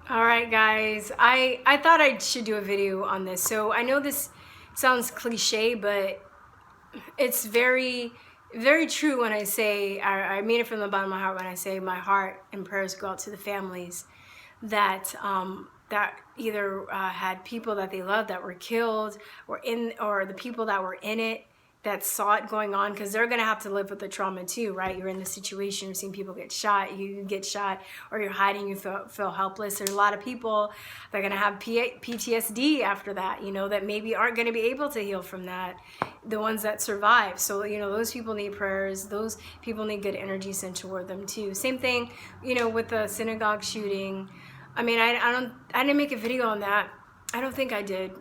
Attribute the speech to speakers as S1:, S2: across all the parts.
S1: All right, guys. I thought I should do a video on this. So I know this sounds cliche, but it's very true when I say, I mean it from the bottom of my heart when I say my heart and prayers go out to the families that that either had people that they loved that were killed, or the people that were in it that saw it going on, because they're going to have to live with the trauma too, right? You're in the situation, you're seeing people get shot, you get shot, or you're hiding, you feel helpless. There's a lot of people that are going to have PTSD after that, that maybe aren't going to be able to heal from that, the ones that survive. So, those people need prayers, those people need good energy sent toward them too. Same thing, with the synagogue shooting. I mean, I didn't make a video on that. I don't think I did.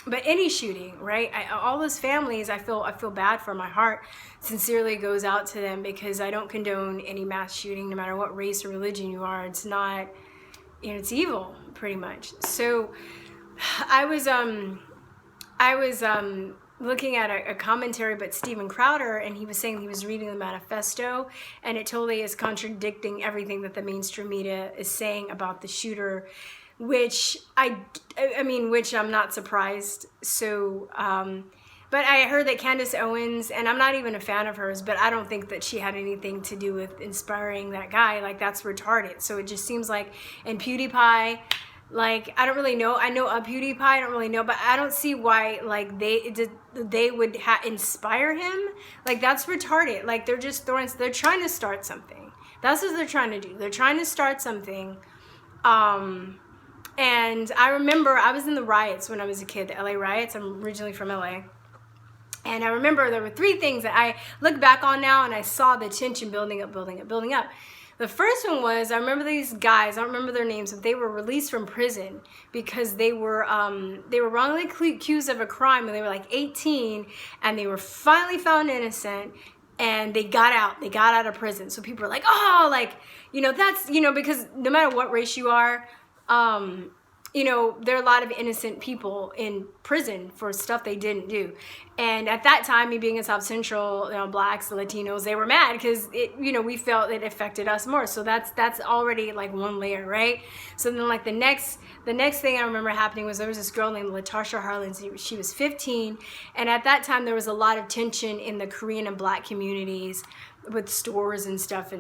S1: But any shooting, right? All those families, I feel bad for. My heart sincerely goes out to them, because I don't condone any mass shooting, no matter what race or religion you are. It's not, it's evil, pretty much. So I was looking at a commentary by Steven Crowder, and he was saying he was reading the manifesto, and it totally is contradicting everything that the mainstream media is saying about the shooter, which which I'm not surprised. So, but I heard that Candace Owens, and I'm not even a fan of hers, but I don't think that she had anything to do with inspiring that guy. Like, that's retarded. So it just seems like, and PewDiePie, like, I don't really know. I know a PewDiePie, I don't really know, but I don't see why, like, they would inspire him. Like, that's retarded. Like, they're trying to start something. That's what they're trying to do. They're trying to start something. And I remember I was in the riots when I was a kid, the LA riots. I'm originally from LA. And I remember there were three things that I look back on now, and I saw the tension building up. The first one was, I remember these guys, I don't remember their names, but they were released from prison because they were wrongly accused of a crime when they were like 18, and they were finally found innocent, and they got out of prison. So people were like, oh, like, that's, because no matter what race you are, there are a lot of innocent people in prison for stuff they didn't do. And at that time, me being in South Central, blacks, the Latinos, they were mad because we felt it affected us more. So that's already like one layer, right? So then, like, the next thing I remember happening was there was this girl named Latasha Harlins. She was 15, and at that time there was a lot of tension in the Korean and black communities with stores and stuff,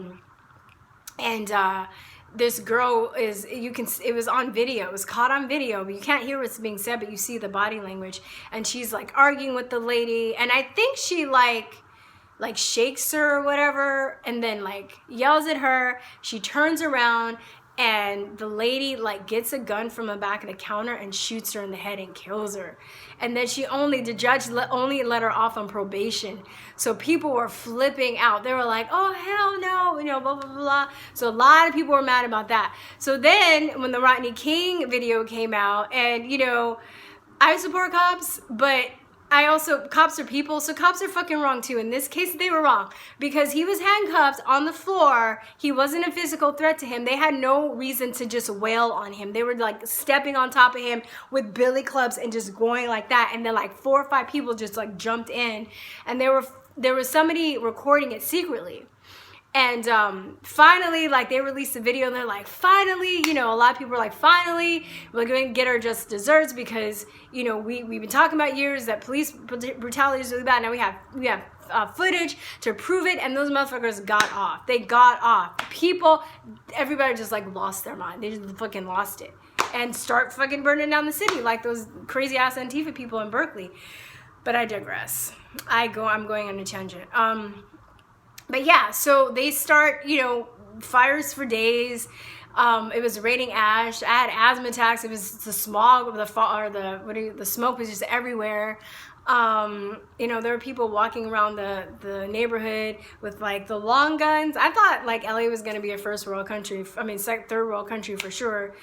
S1: and this girl it was on video, it was caught on video, but you can't hear what's being said, but you see the body language, and she's like arguing with the lady, and I think she like shakes her or whatever, and then like yells at her. She turns around, and the lady like gets a gun from the back of the counter and shoots her in the head and kills her. And then the judge only let her off on probation. So people were flipping out. They were like, oh, hell no, blah, blah, blah. So a lot of people were mad about that. So then when the Rodney King video came out, and, I support cops, but cops are people, so cops are fucking wrong too. In this case, they were wrong, because he was handcuffed on the floor. He wasn't a physical threat to him. They had no reason to just wail on him. They were like stepping on top of him with billy clubs and just going like that. And then like 4 or 5 people just like jumped in, and there was somebody recording it secretly. And finally, like, they released the video, and they're like, finally, a lot of people were like, finally, we're going to get her just desserts, because, we've been talking about years that police brutality is really bad. Now we have footage to prove it, and those motherfuckers got off. They got off. Everybody just like lost their mind. They just fucking lost it and start fucking burning down the city like those crazy ass Antifa people in Berkeley. But I digress. I'm going on a tangent. But yeah, so they start, fires for days. It was raining ash. I had asthma attacks. It was the smog, the smoke was just everywhere. There were people walking around the neighborhood with like the long guns. I thought like LA was going to be a third world country for sure.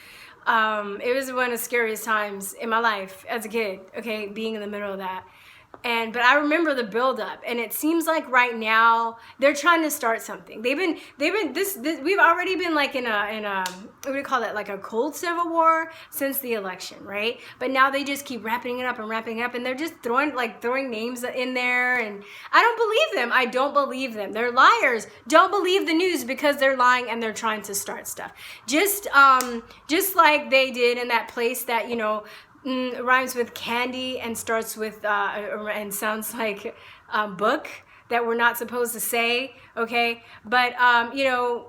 S1: It was one of the scariest times in my life as a kid, okay, being in the middle of that. But I remember the buildup, and it seems like right now they're trying to start something. We've already been like in a what do you call it, like a cold civil war since the election, right? But now they just keep wrapping it up, and they're just throwing names in there, and I don't believe them. I don't believe them. They're liars. Don't believe the news because they're lying and they're trying to start stuff. Just like they did in that place that, you know, rhymes with candy and starts with and sounds like book that we're not supposed to say, okay? But you know,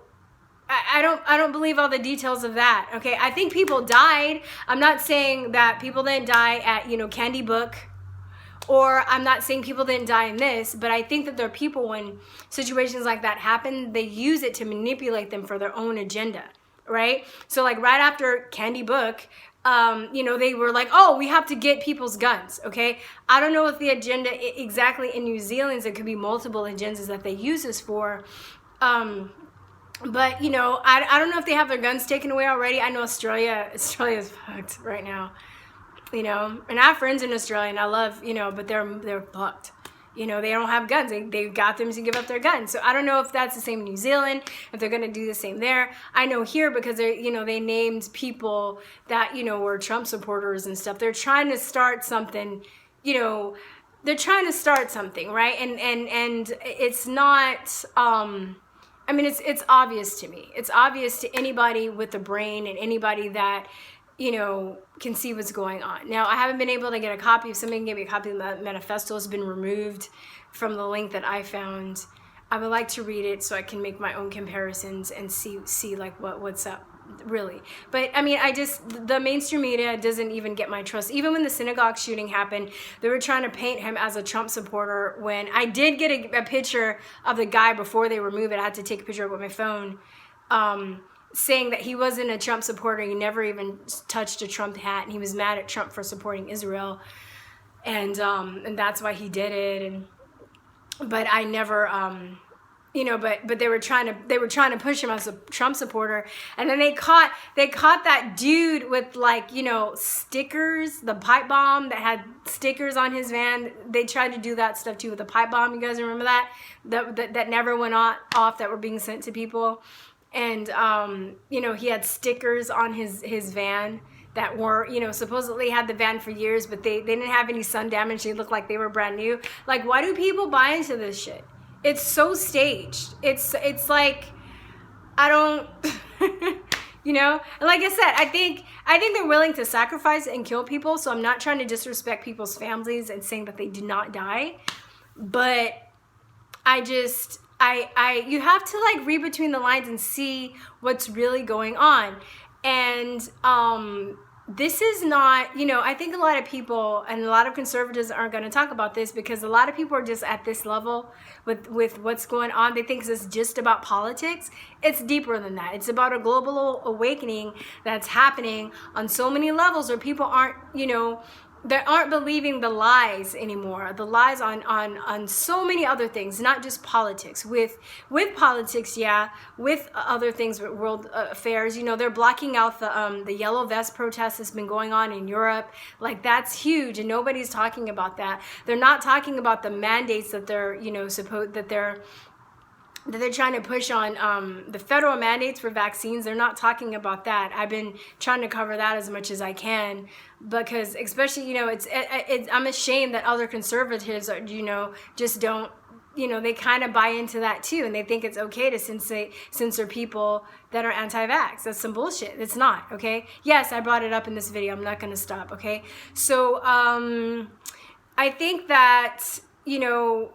S1: I don't believe all the details of that, okay? I think people died. I'm not saying that people didn't die at, you know, Candy Book, or I'm not saying people didn't die in this, but I think that there are people, when situations like that happen, they use it to manipulate them for their own agenda, right? So like right after Candy Book, you know, they were like, oh, we have to get people's guns, okay? I don't know what the agenda exactly in New Zealand, there could be multiple agendas that they use this for. But, you know, I don't know if they have their guns taken away already. I know Australia is fucked right now, you know? And I have friends in Australia, and I love, you know, but they're fucked. You know, they don't have guns. They got them to give up their guns. So I don't know if that's the same in New Zealand, if they're going to do the same there. I know here, because they, you know, they named people that, you know, were Trump supporters and stuff. They're trying to start something, you know, they're trying to start something, right? And it's not, I mean, it's obvious to me. It's obvious to anybody with a brain and anybody that, you know, can see what's going on. Now, I haven't been able to get a copy. If somebody can get me a copy of the manifesto, it's been removed from the link that I found. I would like to read it so I can make my own comparisons and see like what's up, really. But I mean, the mainstream media doesn't even get my trust. Even when the synagogue shooting happened, they were trying to paint him as a Trump supporter. When I did get a picture of the guy before they removed it, I had to take a picture of it with my phone, saying that he wasn't a Trump supporter. He never even touched a Trump hat, and he was mad at Trump for supporting Israel, and that's why he did it. But I never, you know, but they were trying to push him as a Trump supporter, and then they caught that dude with, like, you know, stickers, the pipe bomb that had stickers on his van. They tried to do that stuff too with the pipe bomb. You guys remember that never went off, that were being sent to people. And, you know, he had stickers on his van that were, you know, supposedly had the van for years, but they didn't have any sun damage. They looked like they were brand new. Like, why do people buy into this shit? It's so staged. It's like, I don't, you know? And like I said, I think they're willing to sacrifice and kill people. So I'm not trying to disrespect people's families and saying that they did not die. But you have to, like, read between the lines and see what's really going on. And this is not, you know, I think a lot of people and a lot of conservatives aren't going to talk about this, because a lot of people are just at this level with what's going on. They think it's just about politics. It's deeper than that. It's about a global awakening that's happening on so many levels, where people aren't, you know, they aren't believing the lies anymore. The lies on so many other things, not just politics. With politics, yeah, with other things, with world affairs. You know, they're blocking out the yellow vest protest that's been going on in Europe. Like, that's huge, and nobody's talking about that. They're not talking about the mandates that they're, you know, that they're trying to push on, the federal mandates for vaccines. They're not talking about that. I've been trying to cover that as much as I can, because especially, you know, I'm ashamed that other conservatives are, you know, just don't, you know, they kind of buy into that too, and they think it's okay to censor people that are anti-vax. That's some bullshit. It's not, okay? Yes, I brought it up in this video. I'm not going to stop, okay? So I think that, you know,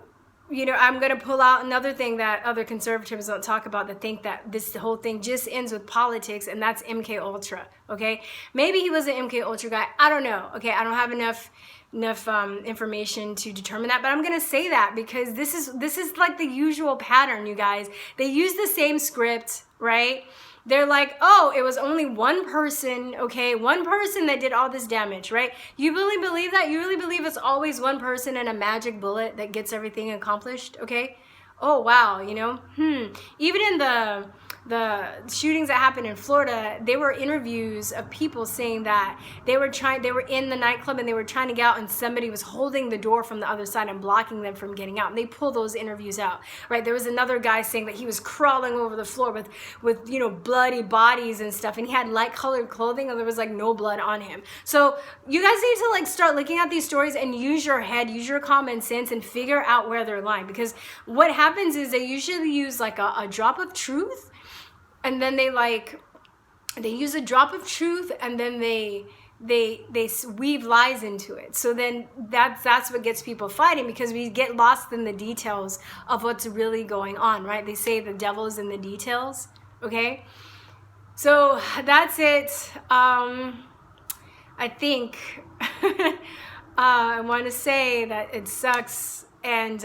S1: I'm going to pull out another thing that other conservatives don't talk about, that think that this whole thing just ends with politics, and that's MK Ultra, okay? Maybe he was an MK Ultra guy. I don't know, okay? I don't have enough information to determine that, but I'm going to say that because this is like the usual pattern, you guys. They use the same script, right? They're like, oh, it was only one person, okay? One person that did all this damage, right? You really believe that? You really believe it's always one person and a magic bullet that gets everything accomplished, okay? Oh, wow, you know? Even in the shootings that happened in Florida, they were interviews of people saying that they were in the nightclub and they were trying to get out, and somebody was holding the door from the other side and blocking them from getting out. And they pull those interviews out, right? There was another guy saying that he was crawling over the floor with bloody bodies and stuff, and he had light colored clothing and there was like no blood on him. So you guys need to like start looking at these stories and use your head, use your common sense, and figure out where they're lying. Because what happens is they usually use like a drop of truth, and then they use a drop of truth, and then they weave lies into it. So then that's what gets people fighting, because we get lost in the details of what's really going on, right? They say the devil is in the details, okay? So that's it. I think I want to say that it sucks, and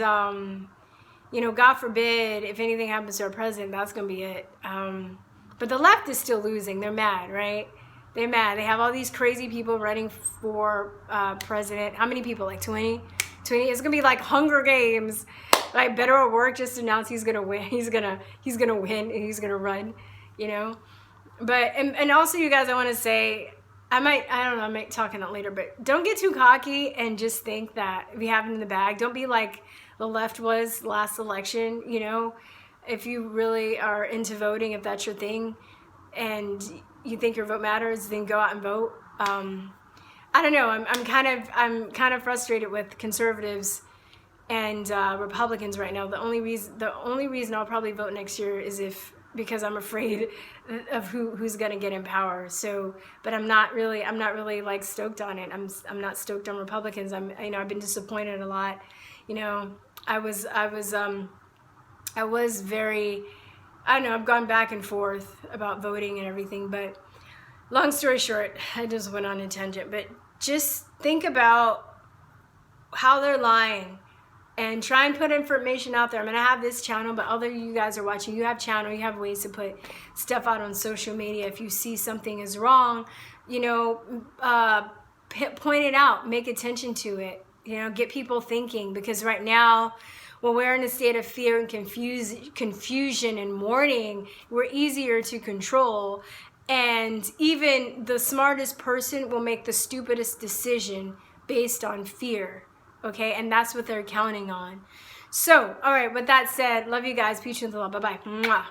S1: God forbid if anything happens to our president, that's going to be it. But the left is still losing. They're mad, right? They're mad. They have all these crazy people running for president. How many people? Like 20? 20? It's going to be like Hunger Games. Like Beto O'Rourke just announced he's going to win. He's going to win, and he's going to run, But, and also, you guys, I want to say, I might talk on that later, but don't get too cocky and just think that we have it in the bag. Don't be like the left was last election, If you really are into voting, if that's your thing, and you think your vote matters, then go out and vote. I don't know. I'm kind of frustrated with conservatives and Republicans right now. The only reason I'll probably vote next year is because I'm afraid of who's gonna get in power. So, but I'm not really like stoked on it. I'm not stoked on Republicans. I've been disappointed a lot. I was very, I've gone back and forth about voting and everything, but long story short, I just went on a tangent, but just think about how they're lying and try and put information out there. I'm going to have this channel, but other you guys are watching, you have channel, you have ways to put stuff out on social media. If you see something is wrong, point it out, make attention to it, get people thinking, because right now, when we're in a state of fear and confusion and mourning, we're easier to control. And even the smartest person will make the stupidest decision based on fear. Okay? And that's what they're counting on. So, all right, with that said, love you guys. Peace and love. Bye-bye. Mwah.